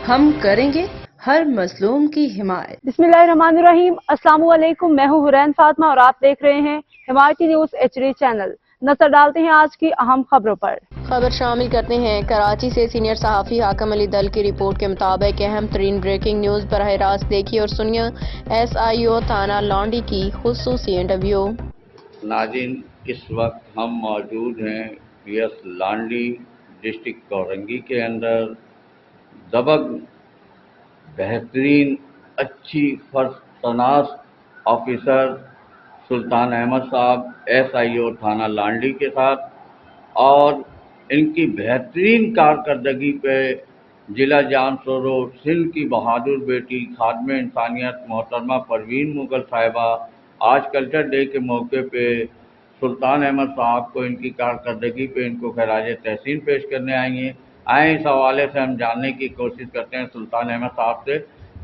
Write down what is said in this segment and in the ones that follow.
ہم کریں گے ہر مظلوم کی حمایت۔ بسم اللہ الرحمن الرحیم۔ السلام علیکم، میں ہوں حرین فاطمہ اور آپ دیکھ رہے ہیں حمایتی نیوز HD چینل۔ نظر ڈالتے ہیں آج کی اہم خبروں پر۔ خبر شامل کرتے ہیں کراچی سے سینئر صحافی حاکم علی دل کی رپورٹ کے مطابق اہم ترین بریکنگ نیوز براہ راست دیکھیے اور سنیے SIO تھانہ لانڈی کی خصوصی انٹرویو۔ ناظرین، اس وقت ہم موجود ہیں PS لانڈی ڈسٹرکٹ کورنگی کے اندر دبنگ بہترین اچھی فرض تناس آفیسر سلطان احمد صاحب SIO تھانہ لانڈی کے ساتھ، اور ان کی بہترین کارکردگی پہ ضلع جان سورو سندھ کی بہادر بیٹی خادم انسانیت محترمہ پروین مغل صاحبہ آج کلچر ڈے کے موقع پہ سلطان احمد صاحب کو ان کی کارکردگی پہ ان کو خراج تحسین پیش کرنے آئی ہیں۔ آئیں اس حوالے سے ہم جاننے کی کوشش کرتے ہیں سلطان احمد صاحب سے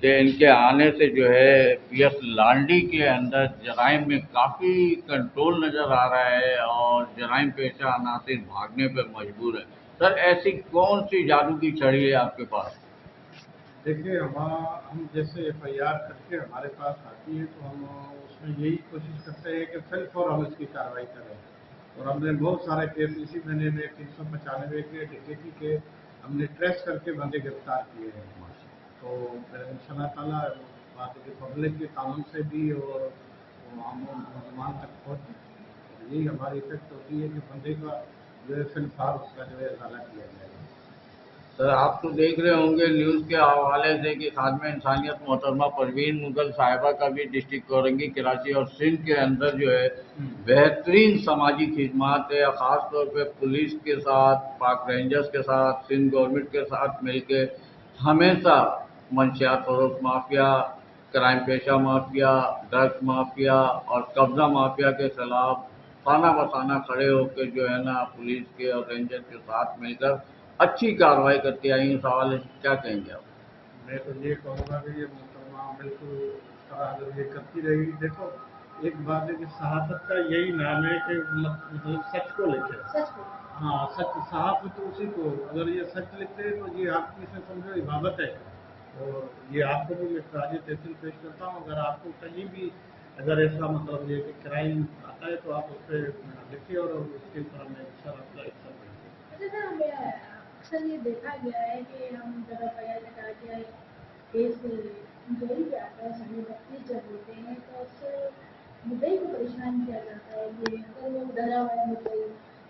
کہ ان کے آنے سے جو ہے PS لانڈی کے اندر جرائم میں کافی کنٹرول نظر آ رہا ہے اور جرائم پیشہ عناصر بھاگنے پر مجبور ہے۔ سر، ایسی کون سی جادو کی چھڑی ہے آپ کے پاس؟ دیکھیے، ہم جیسے FIR کر کے ہمارے پاس آتی ہے تو ہم اس میں یہی کوشش کرتے ہیں کہ فوراً اور ہم اس کی کارروائی کریں، اور ہم نے بہت سارے کیس اسی مہینے میں 395 کے ڈکیتی کے ہم نے ٹریس کر کے بندے گرفتار کیے ہیں۔ تو ان شاء اللہ تعالیٰ بات ہے پبلک کے تعاون سے بھی اور عام مسلمان تک پہنچ، یہی ہماری افیکٹ ہوتی ہے کہ بندے کا جو ہے فنفار اس کا جو ہے ازالہ کیا جائے گا۔ سر، آپ تو دیکھ رہے ہوں گے نیوز کے حوالے سے کہ خادم انسانیت محترمہ پروین مغل صاحبہ کا بھی ڈسٹرکٹ کورنگی کراچی اور سندھ کے اندر جو ہے بہترین سماجی خدمات ہے، خاص طور پہ پولیس کے ساتھ، پاک رینجرز کے ساتھ، سندھ گورنمنٹ کے ساتھ مل کے ہمیشہ منشیات فروخت مافیا، کرائم پیشہ مافیا، ڈرگس مافیا اور قبضہ مافیا کے خلاف خانہ بخانہ کھڑے ہو کے جو ہے نا پولیس کے اور رینجر کے ساتھ مل کر اچھی کارروائی کرتی آئی ہیں۔ اس حوالے سے کیا کہیں گے آپ؟ میں تو یہ کہوں گا کہ یہ محترمہ بالکل اس طرح اگر یہ کرتی رہے گی، دیکھو ایک بات ہے کہ صحافت کا یہی نام ہے کہ مطلب سچ کو لکھے۔ ہاں، سچ صحافت تو اسی کو، اگر یہ سچ لکھتے ہیں تو یہ آپ کی سے سمجھو عبادت ہے، اور یہ آپ کو بھی میں خراج تحسین پیش کرتا ہوں۔ اگر آپ کو کہیں بھی اگر ایسا مطلب یہ کہ کرائم آتا ہے تو آپ اس پہ لکھیں اور اس کے اوپر ہمیں اکثر آپ کا حصہ دیں۔ اکثر یہ دیکھا گیا ہے کہ ہم جب FIR لگا کے کیس جیل پہ آتا ہے، سامنے 32 جب ہوتے ہیں تو اکثر مدعی کو پریشان کیا جاتا ہے کہ اگر وہ ڈرا ہوا ہے مدعی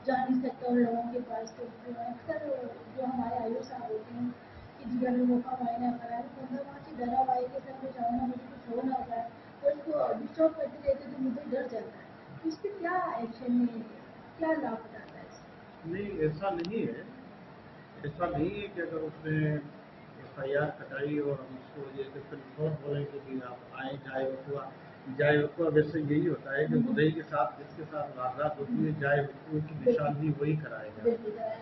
جا نہیں سکتا ان لوگوں کے پاس، تو اکثر جو ہمارے IO صاحب ہوتے ہیں کہ جی ہمیں موقع معائنہ کرا ہے، بندہ وہاں سے ڈرا ہوا ہے کہ سر میں جاؤں گا مجھے کچھ ہو نہ جائے، اور اس کو ڈسٹرب کرتے رہتے تو مجھے ڈر جاتا ہے۔ اس پہ کیا ایکشن ہے، کیا لاپ بتاتا ہے؟ نہیں، ایسا نہیں ہے، ایسا نہیں ہے کہ اگر اس نے FIR کٹائی اور ہم اس کو یہ کہ پھر فوراً بولیں کہ جی آپ آئیں، جائے وقوع ویسے یہی ہوتا ہے کہ مدعی کے ساتھ جس کے ساتھ واردات ہوتی ہے جائے وقوع کی نشاندہی وہی کرائے گا،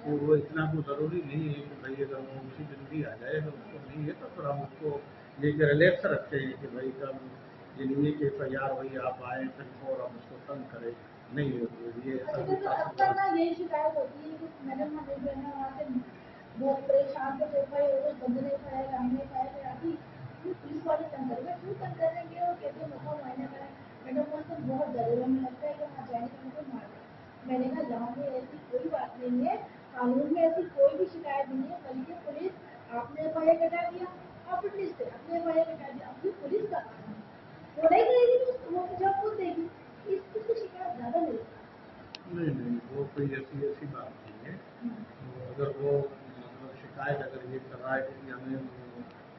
تو وہ اتنا کوئی ضروری نہیں ہے کہ بھائی اگر وہ اسی دن بھی آ جائے، اگر اس کو نہیں ہے تو پھر ہم اس کو یہ کہ ریلیکس رکھتے ہیں کہ بھائی کب یہ نہیں ہے کہ FIR ہوئی آپ آئیں پھر فوراً ہم اس کو تنگ کریں، نہیں یہ یہی شکایت ہوتی ہے کہ میڈم ہمیں جو ہے نا وہاں سے بہت پریشان تھے، بندے نے کھایا، ہم نے کھایا کہ ابھی پولیس والے تنگ کریں گے، کیوں تنگ کریں گے، اور کہتے ہیں موقع معائنہ کریں، میڈم وہاں سے بہت ڈرے، ہمیں لگتا ہے کہ وہاں جائیں گے مجھے مار دیں۔ میں نے کہا یہاں پہ ایسی کوئی بات نہیں ہے، قانون میں ایسی کوئی بھی شکایت نہیں ہے، بلکہ پولیس آپ نے FIR کٹا دیا، آپ پولیس سے آپ نے FIR کٹا دیا، اب یہ پولیس کا کام ہے، وہ نہیں کرے گی وہ جب خود دے گی، اس کی شکایت زیادہ نہیں ہوتی۔ نہیں، وہ کوئی ایسی بات نہیں ہے، تو اگر وہ مطلب شکایت اگر یہ کر رہا ہے کہ ہمیں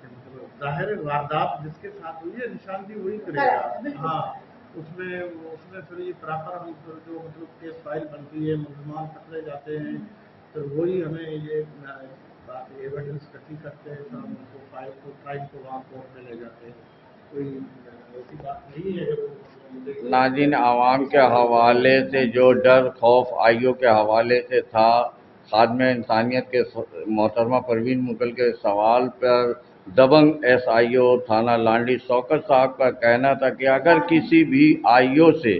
مطلب ظاہر واردات جس کے ساتھ ہوئی ہے نشاندہی وہی کرے گا۔ ہاں، اس میں پھر یہ پراپر ہم جو مطلب کیس فائل بنتی ہے، ملزمان پکڑے جاتے ہیں، پھر وہی ہمیں یہ بات ایویڈنس اکٹھی کرتے ہیں، پھر ہم ان کو فائل کو کرائم کو وہاں کورٹ میں لے جاتے ہیں، کوئی ایسی بات نہیں ہے۔ ناظرین، عوام کے حوالے سے جو ڈر خوف IO کے حوالے سے تھا، خادم انسانیت کے محترمہ پروین مغل کے سوال پر دبنگ SIO تھانہ لانڈی شوکت صاحب کا کہنا تھا کہ اگر کسی بھی IO سے